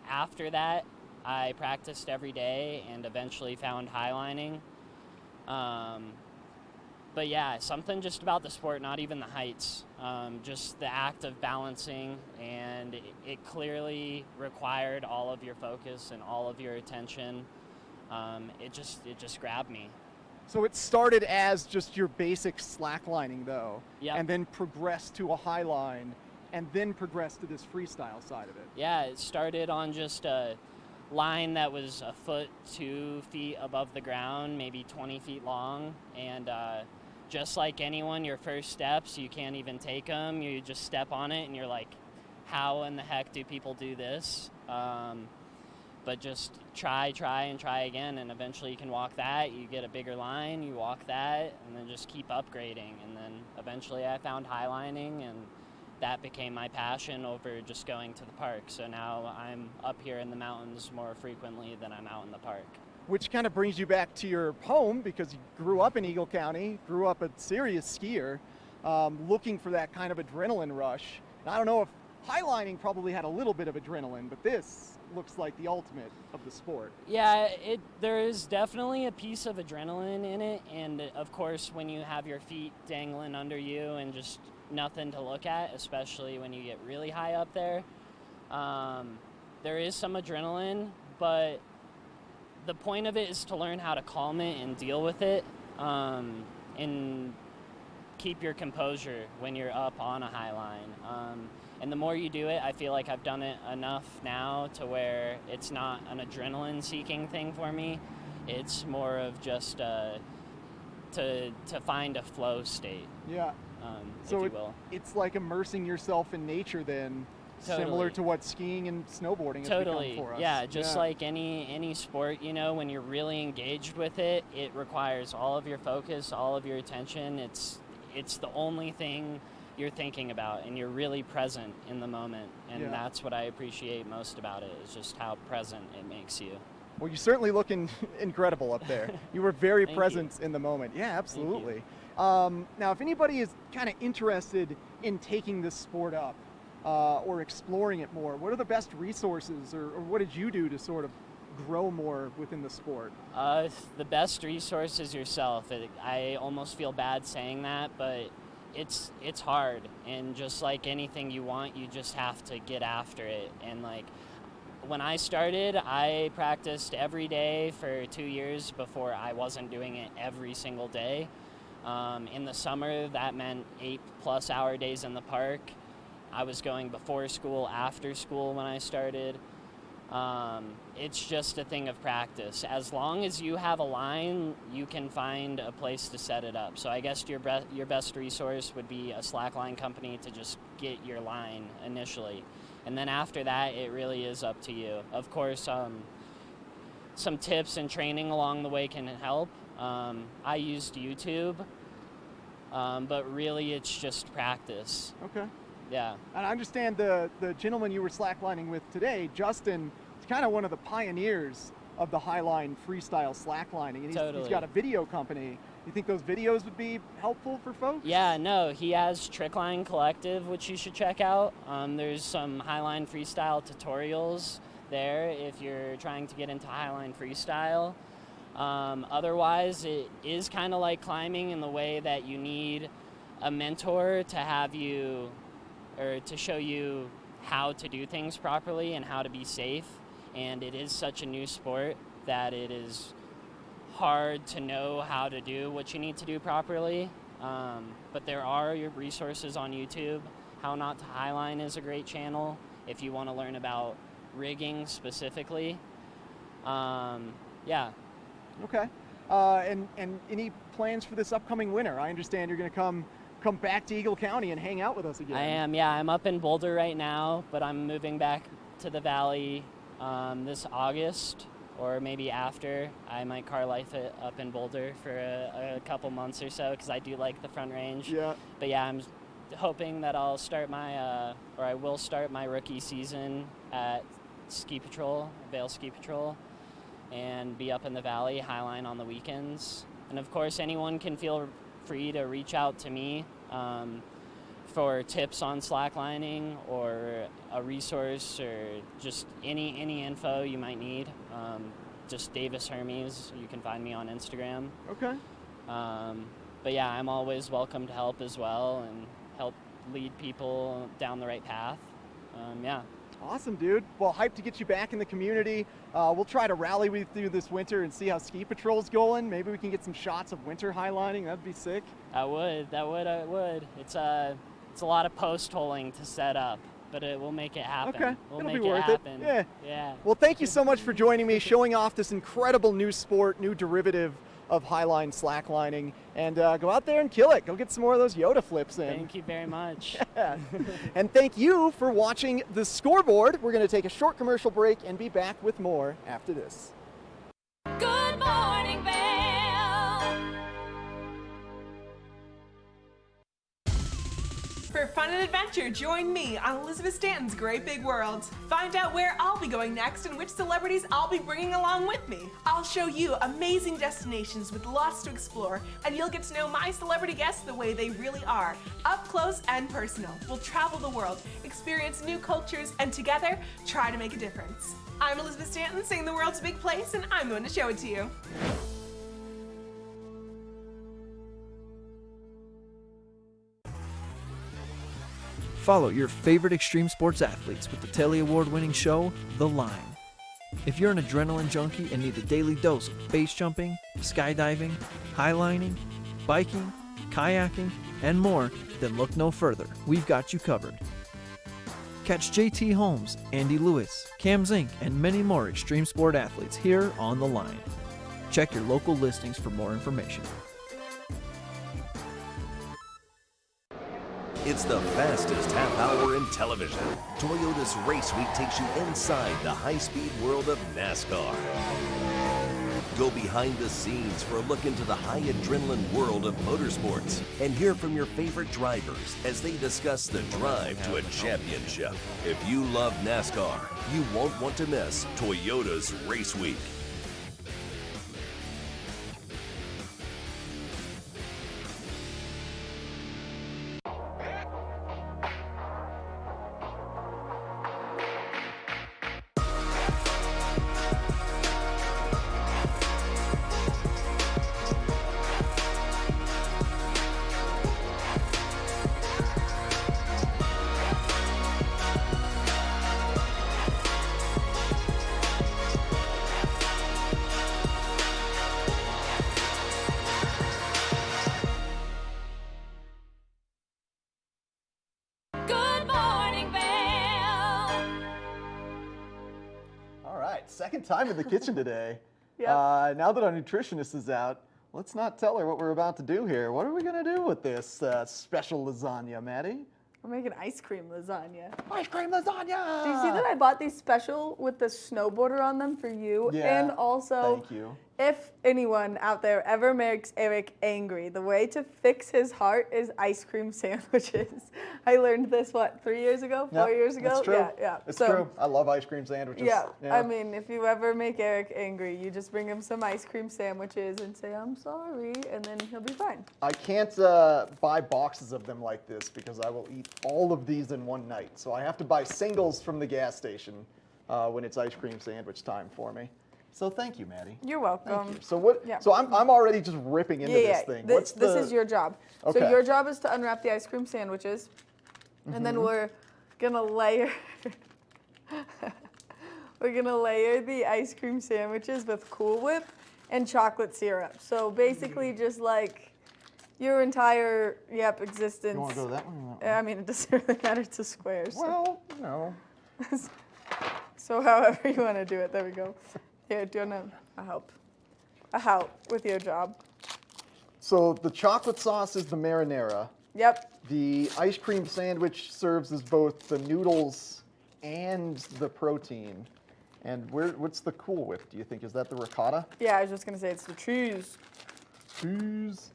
After that, I practiced every day and eventually found highlining. But yeah, something just about the sport, not even the heights, just the act of balancing, and it clearly required all of your focus and all of your attention. It just grabbed me. So it started as just your basic slacklining, though, Yep. and then progressed to a high line, and then progressed to this freestyle side of it. Yeah, it started on just a line that was a foot, 2 feet above the ground, maybe 20 feet long, and just like anyone, your first steps, you can't even take them. You just step on it, and you're like, how in the heck do people do this? But just try again, and eventually you can walk that, you get a bigger line, you walk that, and then just keep upgrading. And then eventually I found highlining, and that became my passion over just going to the park. So now I'm up here in the mountains more frequently than I'm out in the park. Which kind of brings you back to your home, because you grew up in Eagle County, grew up a serious skier, looking for that kind of adrenaline rush. And I don't know if highlining probably had a little bit of adrenaline, but this looks like the ultimate of the sport. Yeah, there is definitely a piece of adrenaline in it, and of course when you have your feet dangling under you and just nothing to look at, especially when you get really high up there, there is some adrenaline, but the point of it is to learn how to calm it and deal with it, and keep your composure when you're up on a high line. And the more you do it, I feel like I've done it enough now to where it's not an adrenaline-seeking thing for me. It's more of just to find a flow state. Yeah. So if you will. It's like immersing yourself in nature then, Totally. similar to what skiing and snowboarding has Totally. become for us. Yeah, just like any sport, you know, when you're really engaged with it, it requires all of your focus, all of your attention. It's the only thing you're thinking about, and you're really present in the moment. And Yeah. that's what I appreciate most about it, is just how present it makes you. Well, you're certainly looking incredible up there. You were very Thank present in the moment. Yeah, absolutely. Now, if anybody is kind of interested in taking this sport up or exploring it more, what are the best resources, or what did you do to sort of grow more within the sport? The best resource is yourself. I almost feel bad saying that, but it's hard, and just like anything you want, you just have to get after it. And like when I started, I practiced every day for 2 years before I wasn't doing it every single day. In the summer, that meant 8+ hour days in the park. I was going before school, after school when I started. It's just a thing of practice. As long as you have a line, you can find a place to set it up. So I guess your best resource would be a slackline company to just get your line initially. And then after that, it really is up to you. Of course, some tips and training along the way can help. I used YouTube, but really it's just practice. Okay. Yeah. And I understand the gentleman you were slacklining with today, Justin, is kind of one of the pioneers of the Highline freestyle slacklining. And he's got a video company. You think those videos would be helpful for folks? Yeah, no, he has Trickline Collective, which you should check out. There's some Highline freestyle tutorials there if you're trying to get into Highline freestyle. Otherwise, it is kind of like climbing in the way that you need a mentor to have you, or to show you how to do things properly and how to be safe. And it is such a new sport that it is hard to know how to do what you need to do properly. But there are your resources on YouTube. How Not to Highline is a great channel if you want to learn about rigging specifically. Yeah. Okay. And any plans for this upcoming winter? I understand you're going to come back to Eagle County and hang out with us again. I am, yeah. I'm up in Boulder right now, but I'm moving back to the Valley this August, or maybe after. I might car life it up in Boulder for a couple months or so, because I do like the Front Range. Yeah. But yeah, I'm hoping that I'll start my, or I will start my rookie season at Ski Patrol, Vail Ski Patrol, and be up in the Valley, Highline on the weekends. And of course, anyone can feel free to reach out to me for tips on slacklining or a resource or just any info you might need. Just Davis Hermes, you can find me on Instagram. Okay. But yeah, I'm always welcome to help as well and help lead people down the right path. Yeah. Awesome, dude. Well, hyped to get you back in the community. We'll try to rally with you this winter and see how Ski Patrol's going. Maybe we can get some shots of winter highlining. That'd be sick. I would. It's a lot of post holing to set up, but it will make it happen. Okay, We'll it'll make be it worth happen. it. Yeah. Yeah. Well, thank you so much for joining me, showing off this incredible new sport, new derivative of highline slacklining, and go out there and kill it. Go get some more of those Yoda flips in. Thank you very much. Yeah. And thank you for watching The Scoreboard. We're going to take a short commercial break and be back with more after this. Good morning, Vail. For fun and adventure, join me on Elizabeth Stanton's Great Big World. Find out where I'll be going next and which celebrities I'll be bringing along with me. I'll show you amazing destinations with lots to explore, and you'll get to know my celebrity guests the way they really are, up close and personal. We'll travel the world, experience new cultures, and together, try to make a difference. I'm Elizabeth Stanton, saying the world's a big place, and I'm going to show it to you. Follow your favorite extreme sports athletes with the Telly Award-winning show, The Line. If you're an adrenaline junkie and need a daily dose of base jumping, skydiving, highlining, biking, kayaking, and more, then look no further. We've got you covered. Catch JT Holmes, Andy Lewis, Cam Zink, and many more extreme sport athletes here on The Line. Check your local listings for more information. It's the fastest half hour in television. Toyota's Race Week takes you inside the high-speed world of NASCAR. Go behind the scenes for a look into the high adrenaline world of motorsports and hear from your favorite drivers as they discuss the drive to a championship. If you love NASCAR, you won't want to miss Toyota's Race Week. Good morning, Vail. All right, second time in the kitchen today. Yep. Now that our nutritionist is out, let's not tell her what we're about to do here. What are we going to do with this special lasagna, Maddie? We're making ice cream lasagna. Ice cream lasagna! Do you see that I bought these special with the snowboarder on them for you? Yeah, And also, thank you. if anyone out there ever makes Eric angry, the way to fix his heart is ice cream sandwiches. I learned this, 3 years ago? 4 years ago? That's true. Yeah, yeah. It's So, true. I love ice cream sandwiches. Yeah, I mean, if you ever make Eric angry, you just bring him some ice cream sandwiches and say, I'm sorry, and then he'll be fine. I can't buy boxes of them like this because I will eat all of these in one night. So I have to buy singles from the gas station when it's ice cream sandwich time for me. So thank you, Maddie. You're welcome. Thank you. So what? Yeah. So I'm already just ripping into this thing. This is your job. Okay. So your job is to unwrap the ice cream sandwiches, and then we're gonna layer. We're gonna layer the ice cream sandwiches with Cool Whip and chocolate syrup. So basically, just like your entire existence. You want to go that one? Or that one? I mean, it doesn't really matter. It's a square. So. Well, no. So however you want to do it, there we go. Here, do you want to help? A help with your job. So the chocolate sauce is the marinara. Yep. The ice cream sandwich serves as both the noodles and the protein. And what's the Cool Whip, do you think? Is that the ricotta? Yeah, I was just going to say it's the cheese. Cheese.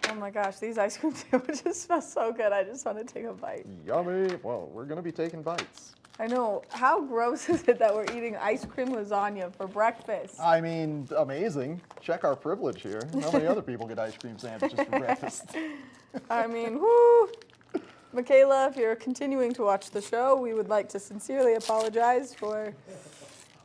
Oh my gosh, these ice cream sandwiches smell so good. I just want to take a bite. Yummy. Well, we're going to be taking bites. I know. How gross is it that we're eating ice cream lasagna for breakfast? I mean, amazing. Check our privilege here. How many other people get ice cream sandwiches for breakfast? I mean, whoo. Michaela, if you're continuing to watch the show, we would like to sincerely apologize for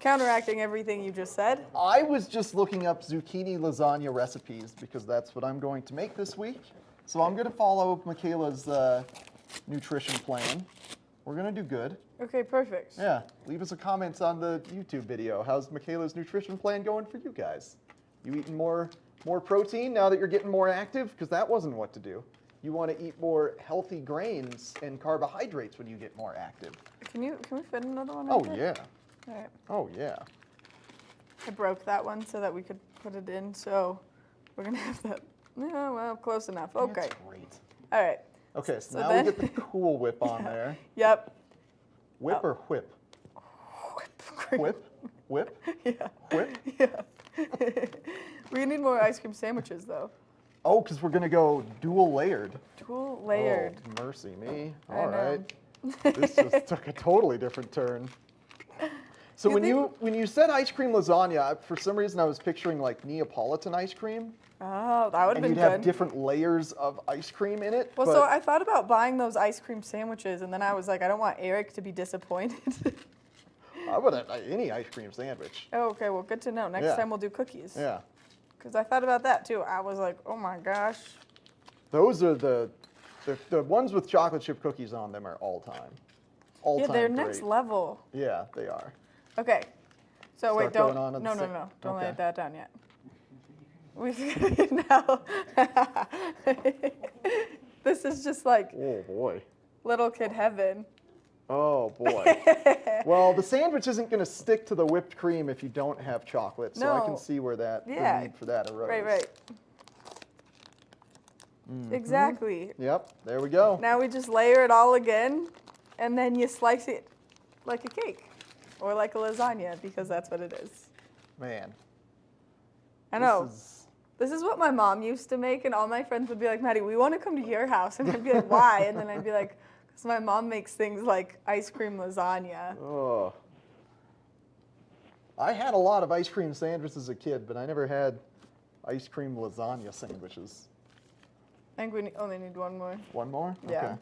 counteracting everything you just said. I was just looking up zucchini lasagna recipes because that's what I'm going to make this week. So I'm going to follow Michaela's nutrition plan. We're going to do good. Okay, perfect. Yeah, leave us a comment on the YouTube video. How's Michaela's nutrition plan going for you guys? You eating more protein now that you're getting more active? Because that wasn't what to do. You want to eat more healthy grains and carbohydrates when you get more active. Can we fit another one? Oh, right yeah. there? All right. Oh, yeah. I broke that one so that we could put it in, so we're going to have that. Yeah, well, close enough. Okay. That's great. All right. Okay, so now then- we get the Cool Whip on there. Yep. Whip or whip? Whip? Whip? Yeah. Whip? Yeah. We need more ice cream sandwiches, though. Oh, because we're going to go dual layered. Dual layered. Oh, mercy me. I All know. right. This just took a totally different turn. So when you said ice cream lasagna, for some reason I was picturing like Neapolitan ice cream. Oh, that would have And been you'd good. have different layers of ice cream in it. Well, but so I thought about buying those ice cream sandwiches, and then I was like, I don't want Eric to be disappointed. I would have any ice cream sandwich. Oh, okay, well, good to know. Next Yeah. time we'll do cookies. Yeah. Because I thought about that too. I was like, oh my gosh. Those are the ones with chocolate chip cookies on them are all time. All Yeah, time they're great. next level. Yeah, they are. Okay. So wait, Start don't. going on at No, the no, same- no. Don't okay. lay that down yet. We now. This is just like Oh boy. little kid heaven. Oh boy. Well, the sandwich isn't going to stick to the whipped cream if you don't have chocolate, so I can No. see where the Yeah. need for that arose. Right. Mhm. Exactly. Yep, there we go. Now we just layer it all again, and then you slice it like a cake or like a lasagna because that's what it is. Man. I know. This is- This is what my mom used to make, and all my friends would be like, Maddie, we want to come to your house. And I'd be like, why? And then I'd be like, because my mom makes things like ice cream lasagna. Oh. I had a lot of ice cream sandwiches as a kid, but I never had ice cream lasagna sandwiches. I think we only need one more. One more? Yeah. Okay.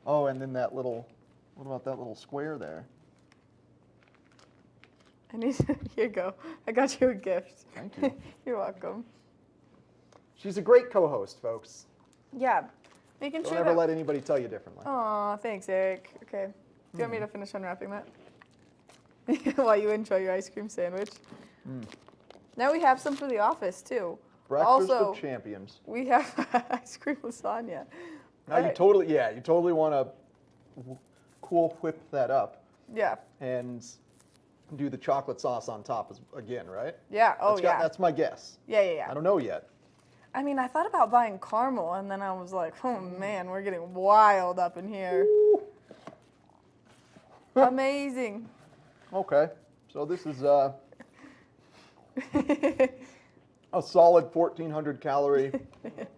Oh, and then that little, what about that little square there? Here you go. I got you a gift. Thank you. You're welcome. She's a great co-host, folks. Yeah. Making Don't sure ever that... let anybody tell you differently. Aw, thanks, Eric. Okay. Do you want me to finish unwrapping that? While you enjoy your ice cream sandwich. Now we have some for the office, too. Breakfast also, of champions. we have ice cream lasagna. Now you totally want to Cool Whip that up Yeah. and do the chocolate sauce on top again, right? Yeah. Oh, yeah. That's my guess. Yeah. I don't know yet. I mean, I thought about buying caramel, and then I was like, oh man, we're getting wild up in here. Amazing. Okay, so this is a solid 1,400 calorie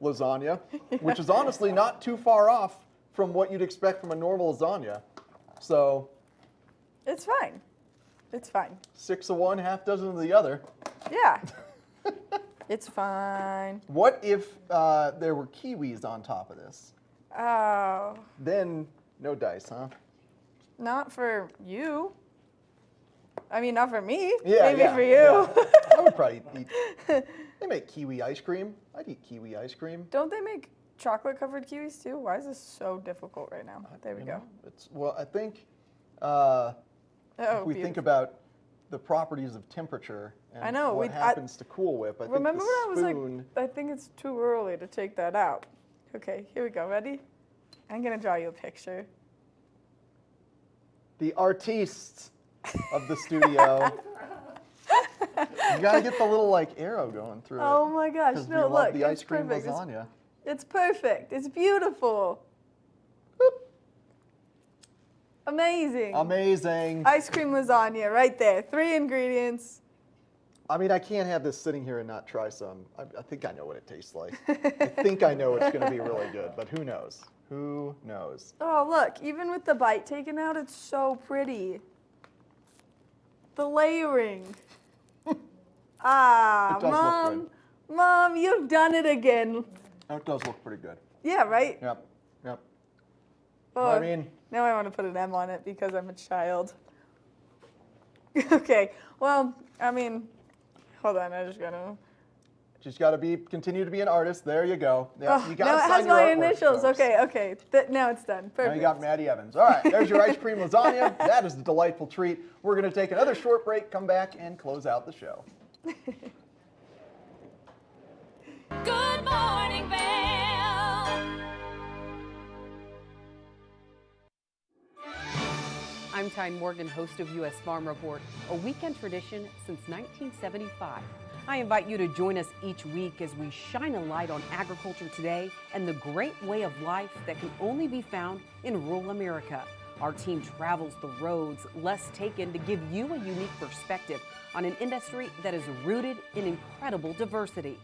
lasagna, which is honestly not too far off from what you'd expect from a normal lasagna. So it's fine. It's fine. 6 of one, half dozen of the other. Yeah. It's fine. What if there were kiwis on top of this? Oh. Then no dice, huh? Not for you. I mean, not for me. Yeah, Maybe yeah, for you. yeah. I would probably eat. They make kiwi ice cream. I'd eat kiwi ice cream. Don't they make chocolate-covered kiwis too? Why is this so difficult right now? There we go. Well, I think if we think beautiful. about the properties of temperature and what happens to Cool Whip, I think remember the when I was spoon... like, I think it's too early to take that out. Okay, here we go. Ready? I'm gonna draw you a picture. The artistes of the studio. You gotta get the little like arrow going through it. Oh my gosh! 'Cause No, we love look, the it's ice cream perfect. lasagna. It's perfect. It's beautiful. Boop. Amazing. Amazing. Ice cream lasagna right there. 3 ingredients. I mean, I can't have this sitting here and not try some. I think I know what it tastes like. I think I know it's gonna be really good, but who knows? Who knows? Oh, look, even with the bite taken out, it's so pretty. The layering. Ah, It does look good. Mom, you've done it again. That does look pretty good. Yeah, right? Yep, yep. Oh, I mean, now I want to put an M on it because I'm a child. Okay, well, I mean, hold on, I just gotta... she's got to continue to be an artist. There you go. Yeah, you got no, to it sign has your my artwork, initials. folks. Okay. Now it's done. Perfect. Now you got Maddie Evans. All right, there's your ice cream lasagna. That is a delightful treat. We're going to take another short break, come back, and close out the show. Good morning, Vail. I'm Tyne Morgan, host of U.S. Farm Report, a weekend tradition since 1975. I invite you to join us each week as we shine a light on agriculture today and the great way of life that can only be found in rural America. Our team travels the roads less taken to give you a unique perspective on an industry that is rooted in incredible diversity.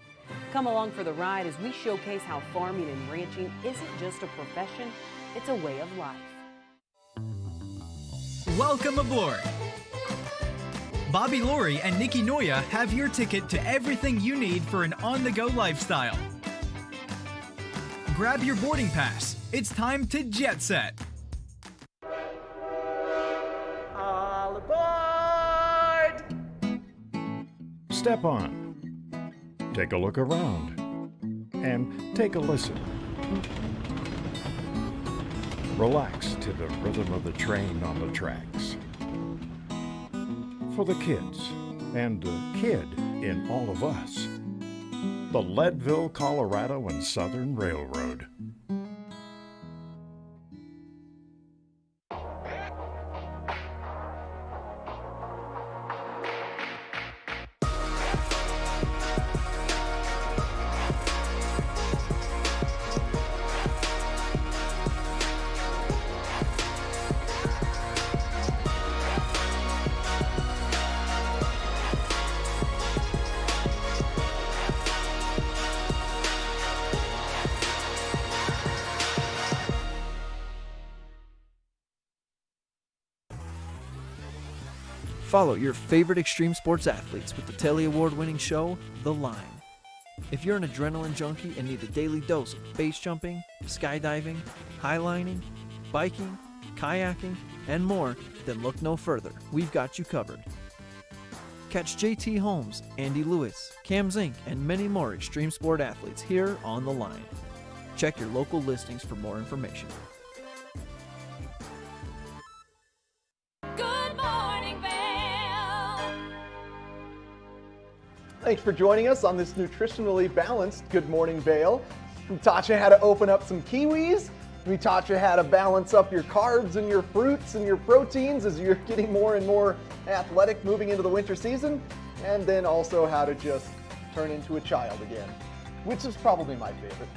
Come along for the ride as we showcase how farming and ranching isn't just a profession, it's a way of life. Welcome aboard. Bobby Laurie and Nikki Noya have your ticket to everything you need for an on-the-go lifestyle. Grab your boarding pass. It's time to jet set. All aboard! Step on. Take a look around. And take a listen. Relax to the rhythm of the train on the tracks. For the kids, and the kid in all of us, the Leadville, Colorado and Southern Railroad. Follow your favorite extreme sports athletes with the Telly Award-winning show, The Line. If you're an adrenaline junkie and need a daily dose of base jumping, skydiving, highlining, biking, kayaking, and more, then look no further. We've got you covered. Catch JT Holmes, Andy Lewis, Cam Zink, and many more extreme sport athletes here on The Line. Check your local listings for more information. Thanks for joining us on this nutritionally balanced Good Morning Vail. We taught you how to open up some kiwis. We taught you how to balance up your carbs and your fruits and your proteins as you're getting more and more athletic moving into the winter season. And then also how to just turn into a child again. which is probably my favorite.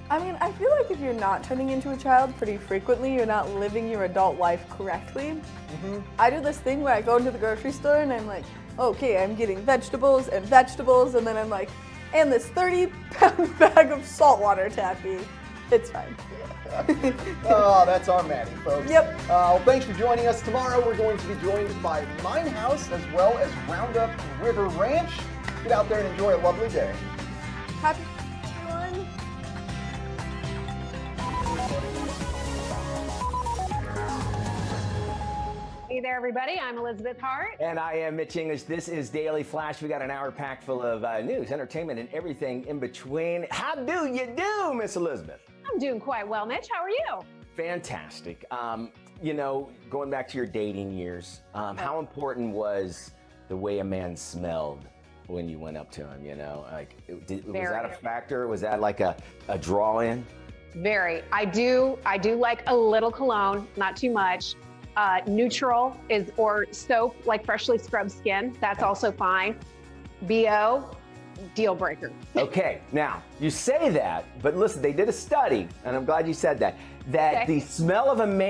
I mean, I feel like if you're not turning into a child pretty frequently, you're not living your adult life correctly. I do this thing where I go into the grocery store and I'm like, okay, I'm getting vegetables, and then I'm like, and this 30-pound bag of saltwater taffy. It's fine. Oh, that's our Maddie, folks. Yep. Well, thanks for joining us. Tomorrow we're going to be joined by Mine House as well as Roundup River Ranch. Get out there and enjoy a lovely day. Happy everyone. Hey there, everybody. I'm Elizabeth Hart. And I am Mitch English. This is Daily Flash. We got an hour packed full of news, entertainment, and everything in between. How do you do, Miss Elizabeth? I'm doing quite well, Mitch. How are you? Fantastic. You know, going back to your dating years, how important was the way a man smelled when you went up to him? You know, like, was that a factor? Was that like a draw-in? Very. I do like a little cologne, not too much. Neutral or soap, like freshly scrubbed skin. That's also fine. BO, deal breaker. Okay, now you say that, but listen, they did a study, and I'm glad you said that, the smell of a man